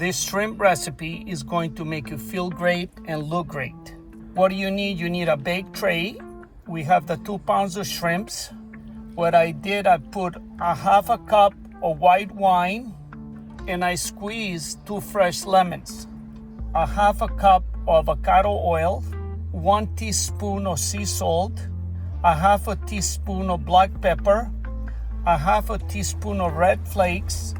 This shrimp recipe is going to make you feel great and look great. What do you need? You need a bake tray. We have the 2 pounds of shrimps. What I did, I put a half a cup of white wine and I squeezed 2 fresh lemons, a half a cup of avocado oil, 1 teaspoon of sea salt, a half a teaspoon of black pepper, a half a teaspoon of red flakes,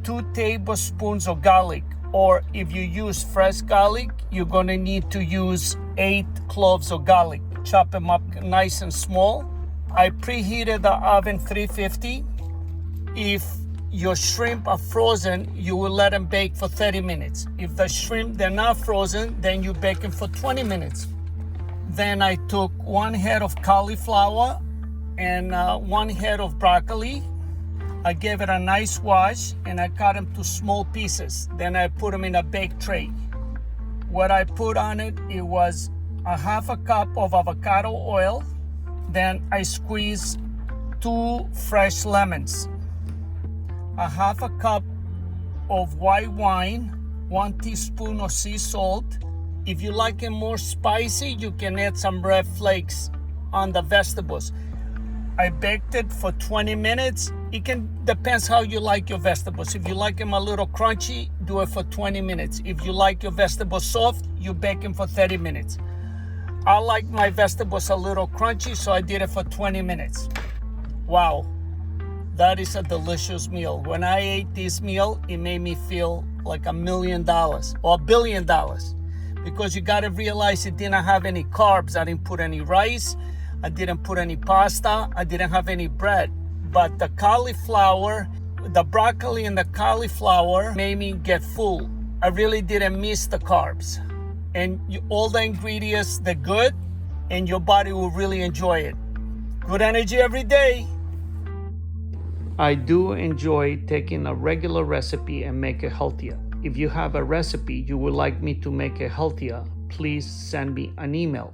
2 tablespoons of garlic, or if you use fresh garlic, you're gonna need to use 8 cloves of garlic. Chop them up nice and small. I preheated the oven 350. If your shrimp are frozen, you will let them bake for 30 minutes. If the shrimp, they're not frozen, then you bake them for 20 minutes. Then I took 1 head of cauliflower and 1 head of broccoli. I gave it a nice wash and I cut them to small pieces. Then I put them in a bake tray. What I put on it, it was a half a cup of avocado oil. Then I squeezed 2 fresh lemons, a half a cup of white wine, 1 teaspoon of sea salt. If you like it more spicy, you can add some red flakes on the vegetables. I baked it for 20 minutes. It depends how you like your vegetables. If you like them a little crunchy, do it for 20 minutes. If you like your vegetables soft, you bake them for 30 minutes. I like my vegetables a little crunchy, so I did it for 20 minutes. Wow, that is a delicious meal. When I ate this meal, it made me feel like $1 million or $1 billion. Because you gotta realize it didn't have any carbs. I didn't put any rice. I didn't put any pasta. I didn't have any bread. But the cauliflower, the broccoli and the cauliflower made me get full. I really didn't miss the carbs. And all the ingredients, they're good, and your body will really enjoy it. Good energy every day. I do enjoy taking a regular recipe and make it healthier. If you have a recipe you would like me to make it healthier, please send me an email.